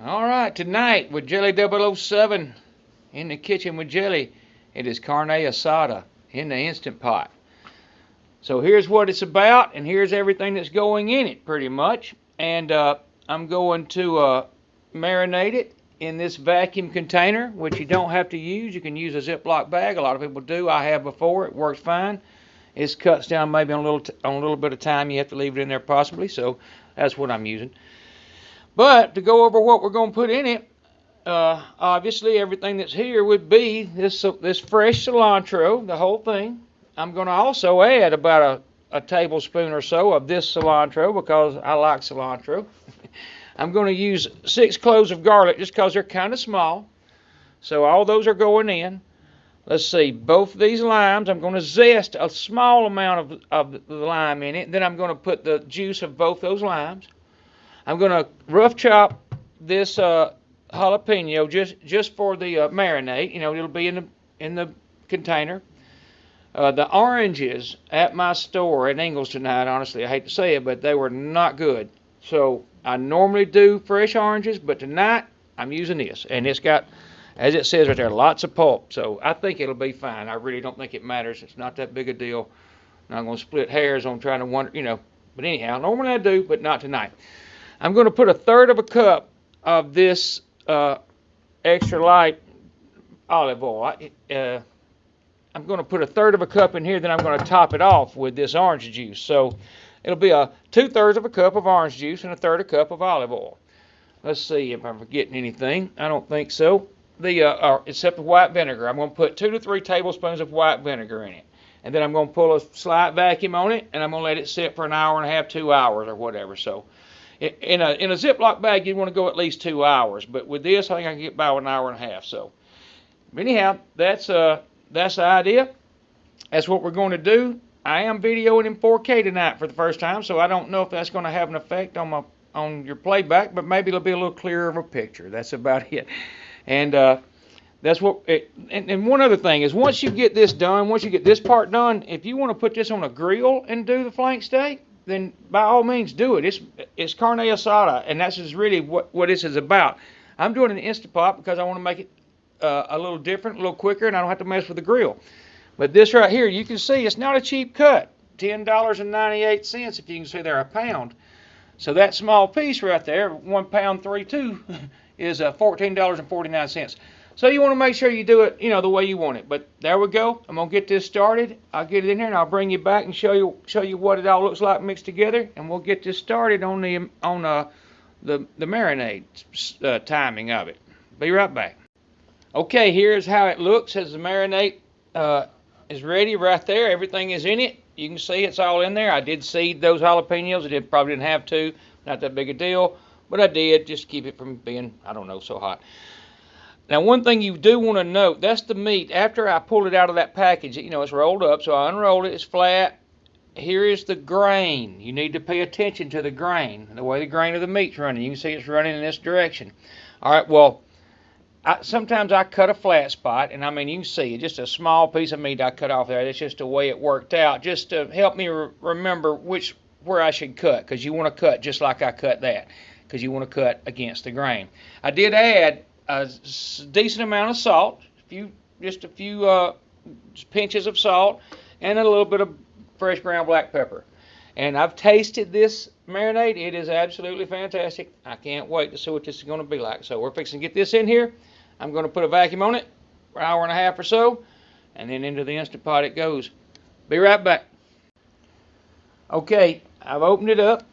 All right, tonight with Jelly 007 in the kitchen with Jelly, it is carne asada in the Instant Pot. So here's what it's about, and here's everything that's going in it pretty much. And I'm going to marinate it in this vacuum container, which you don't have to use. You can use a Ziploc bag. A lot of people do. I have before. It works fine. It cuts down maybe on a little bit of time you have to leave it in there possibly. So that's what I'm using. But to go over what we're going to put in it, obviously everything that's here would be this fresh cilantro, the whole thing. I'm going to also add about a tablespoon or so of this cilantro because I like cilantro. I'm going to use 6 cloves of garlic just because they're kind of small. So all those are going in. Let's see, both of these limes, I'm going to zest a small amount of the lime in it. Then I'm going to put the juice of both those limes. I'm going to rough chop this jalapeno just for the marinade. You know, it'll be in the container. The oranges at my store at Ingles tonight, honestly, I hate to say it, but they were not good. So I normally do fresh oranges, but tonight I'm using this. And it's got, as it says right there, lots of pulp. So I think it'll be fine. I really don't think it matters. It's not that big a deal. I'm not going to split hairs on trying to wonder, you know. But anyhow, normally I do, but not tonight. I'm going to put 1/3 of a cup of this extra light olive oil. I'm going to put 1/3 of a cup in here, then I'm going to top it off with this orange juice. So it'll be 2/3 of a cup of orange juice and 1/3 a cup of olive oil. Let's see if I'm forgetting anything. I don't think so. Except for white vinegar. I'm going to put 2 to 3 tablespoons of white vinegar in it. And then I'm going to pull a slight vacuum on it, and I'm going to let it sit for an hour and a half, 2 hours or whatever. So in a Ziploc bag, you'd want to go at least 2 hours. But with this, I think I can get by with an hour and a half. So anyhow, that's the idea. That's what we're going to do. I am videoing in 4K tonight for the first time, so I don't know if that's going to have an effect on your playback, but maybe it'll be a little clearer of a picture. That's about it. And that's what. And one other thing is, once you get this done, once you get this part done, if you want to put this on a grill and do the flank steak, then by all means do it. It's carne asada, and that's just really what this is about. I'm doing an Instapot because I want to make it a little different, a little quicker, and I don't have to mess with the grill. But this right here, you can see it's not a cheap cut. $10.98, if you can see there, a pound. So that small piece right there, 1 pound 3/2, is $14.49. So you want to make sure you do it, you know, the way you want it. But there we go. I'm gonna get this started. I'll get it in here and I'll bring you back and show you what it all looks like mixed together, and we'll get this started on the marinade timing of it. Be right back. Okay, here's how it looks as the marinade is ready right there. Everything is in it. You can see it's all in there. I did seed those jalapenos. I probably didn't have to. Not that big a deal. But I did just to keep it from being, I don't know, so hot. Now, one thing you do want to note, that's the meat. After I pulled it out of that package, you know, it's rolled up. So I unrolled it. It's flat. Here is the grain. You need to pay attention to the grain, the way the grain of the meat's running. You can see it's running in this direction. All right, well, sometimes I cut a flat spot, and I mean, you can see it, just a small piece of meat I cut off there. That's just the way it worked out, just to help me remember where I should cut, because you want to cut just like I cut that, because you want to cut against the grain. I did add a decent amount of salt, just a few pinches of salt, and a little bit of fresh ground black pepper. And I've tasted this marinade. It is absolutely fantastic. I can't wait to see what this is going to be like. So we're fixing to get this in here. I'm going to put a vacuum on it for an hour and a half or so, and then into the Instant Pot it goes. Be right back. Okay, I've opened it up,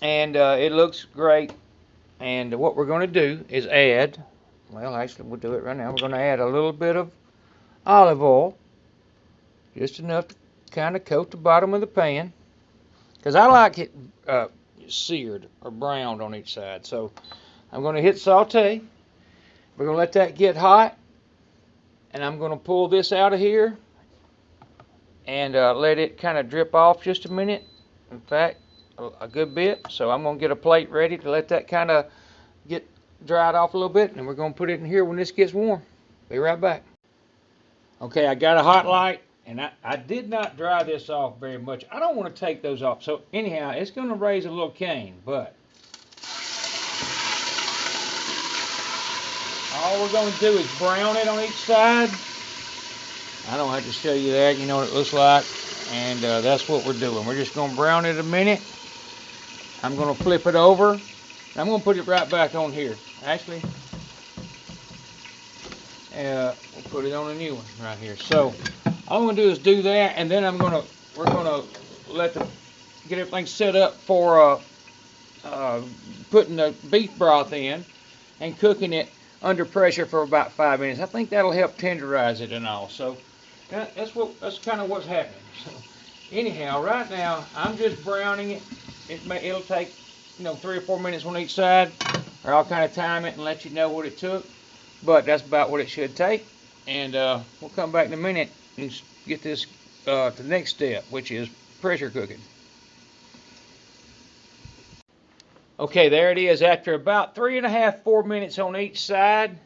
and it looks great. And what we're going to do is add, well, actually, we'll do it right now. We're going to add a little bit of olive oil, just enough to kind of coat the bottom of the pan, because I like it seared or browned on each side. So I'm going to hit saute. We're going to let that get hot, and I'm going to pull this out of here and let it kind of drip off just a minute. In fact, a good bit. So I'm going to get a plate ready to let that kind of get dried off a little bit, and we're going to put it in here when this gets warm. Be right back. Okay, I got a hot light, and I did not dry this off very much. I don't want to take those off. So anyhow, it's going to raise a little cane, but all we're going to do is brown it on each side. I don't have to show you that. You know what it looks like. And that's what we're doing. We're just going to brown it a minute. I'm going to flip it over. I'm going to put it right back on here. Actually, we'll put it on a new one right here. So all I'm going to do is do that, and then we're going to get everything set up for putting the beef broth in and cooking it under pressure for about 5 minutes. I think that'll help tenderize it and all. So that's kind of what's happening. So anyhow, right now I'm just browning it. It'll take 3 or 4 minutes on each side, or I'll kind of time it and let you know what it took. But that's about what it should take. And we'll come back in a minute and get this to the next step, which is pressure cooking. Okay, there it is after about 3.5, 4 minutes on each side.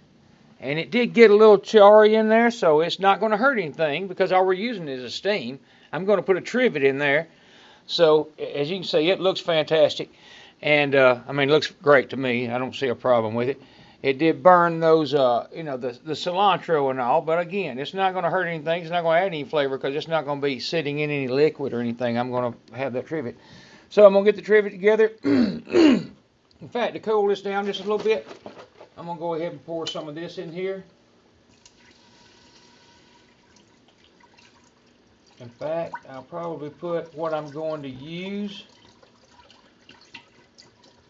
And it did get a little charry in there, so it's not going to hurt anything because all we're using is a steam. I'm going to put a trivet in there. So as you can see, it looks fantastic. And I mean, it looks great to me. I don't see a problem with it. It did burn those, the cilantro and all, but again, it's not going to hurt anything. It's not going to add any flavor because it's not going to be sitting in any liquid or anything. I'm going to have that trivet. So I'm going to get the trivet together. In fact, to cool this down just a little bit, I'm going to go ahead and pour some of this in here. In fact, I'll probably put what I'm going to use,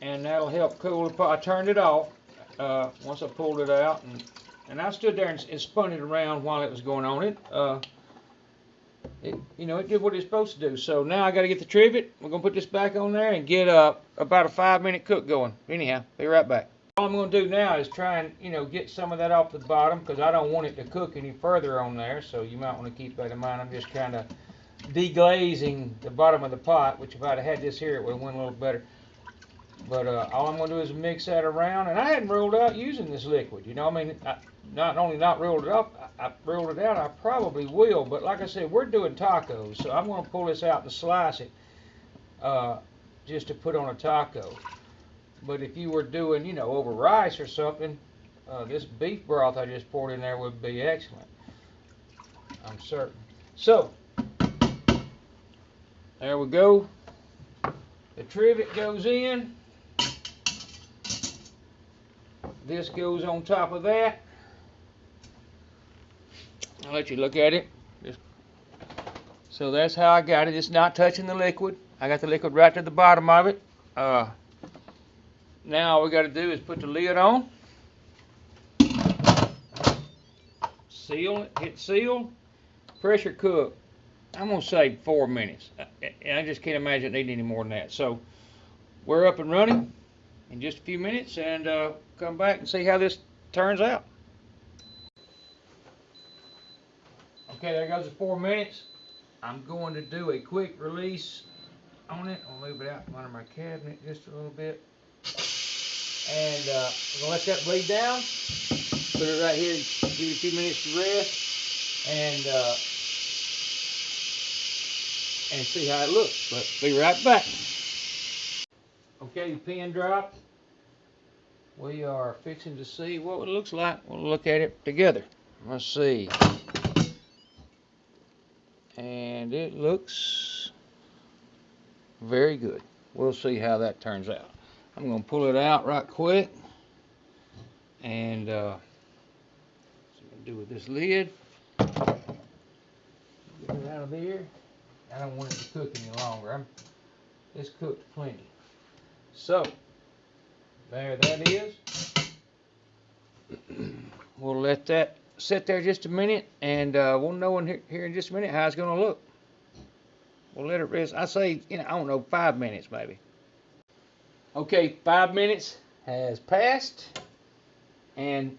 and that'll help cool the pot. I turned it off once I pulled it out, and I stood there and spun it around while it was going on. It did what it's supposed to do. So now I got to get the trivet. We're going to put this back on there and get about a 5-minute cook going. Anyhow, be right back. All I'm going to do now is try and get some of that off the bottom because I don't want it to cook any further on there. So you might want to keep that in mind. I'm just kind of deglazing the bottom of the pot, which if I'd have had this here, it would have went a little better. But all I'm going to do is mix that around. And I hadn't ruled out using this liquid. I mean, not only not ruled it up, I ruled it out. I probably will. But like I said, we're doing tacos. So I'm going to pull this out and slice it just to put on a taco. But if you were doing, over rice or something, this beef broth I just poured in there would be excellent. I'm certain. So, there we go. The trivet goes in. This goes on top of that. I'll let you look at it. So that's how I got it. It's not touching the liquid. I got the liquid right to the bottom of it. Now all we got to do is put the lid on. Seal it. Hit seal. Pressure cook. I'm going to say 4 minutes. I just can't imagine it needing any more than that. So we're up and running in just a few minutes, and come back and see how this turns out. Okay, there goes the 4 minutes. I'm going to do a quick release on it. I'll move it out from under my cabinet just a little bit. And I'm going to let that bleed down. Put it right here, give it a few minutes to rest, and see how it looks. But be right back. Okay, the pin dropped. We are fixing to see what it looks like. We'll look at it together. Let's see. And it looks very good. We'll see how that turns out. I'm going to pull it out right quick. And see what I do with this lid. Get it out of there. I don't want it to cook any longer. It's cooked plenty. So, there that is. We'll let that sit there just a minute, and we'll know here in just a minute how it's going to look. We'll let it rest. I say, I don't know, 5 minutes maybe. Okay, 5 minutes has passed, and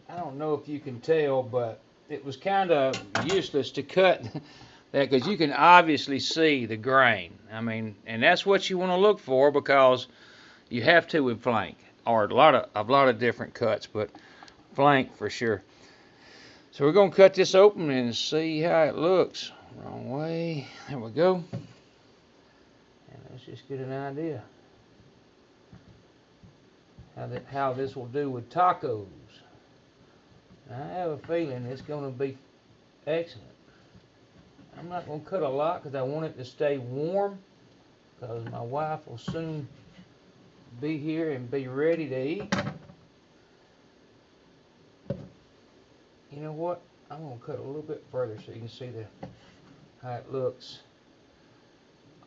I don't know if you can tell, but it was kind of useless to cut that because you can obviously see the grain. I mean, and that's what you want to look for because you have to with flank, or a lot of different cuts, but flank for sure. So we're going to cut this open and see how it looks. Wrong way. There we go. And let's just get an idea how this will do with tacos. I have a feeling it's going to be excellent. I'm not going to cut a lot because I want it to stay warm, because my wife will soon be here and be ready to eat. You know what? I'm going to cut a little bit further so you can see how it looks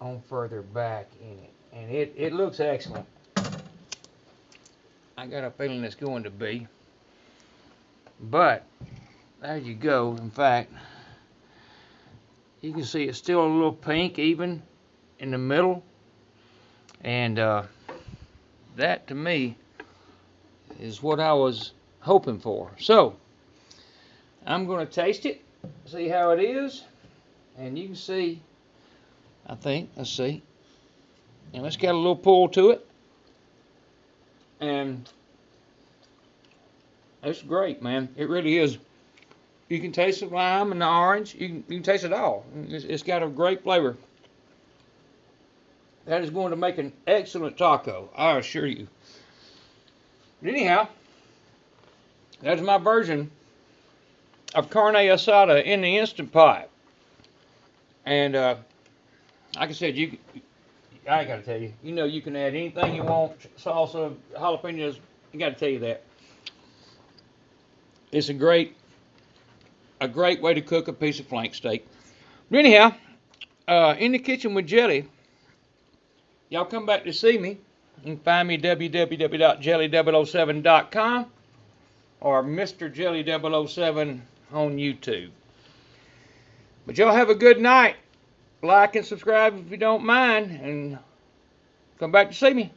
on further back in it. And it looks excellent. I got a feeling it's going to be. But there you go. In fact, you can see it's still a little pink even in the middle. And that to me is what I was hoping for. So I'm going to taste it, see how it is, and you can see, I think, let's see, and it's got a little pull to it, and it's great, man. It really is. You can taste the lime and the orange. You can taste it all. It's got a great flavor. That is going to make an excellent taco, I assure you. But anyhow, that's my version of carne asada in the Instant Pot. And like I said, I ain't got to tell you. You know you can add anything you want. Salsa, jalapenos. I got to tell you that. It's a great way to cook a piece of flank steak. But anyhow, in the kitchen with Jelly. Y'all come back to see me. You can find me at www.jelly007.com or Mr. Jelly 007 on YouTube. But y'all have a good night. Like and subscribe if you don't mind, and come back to see me.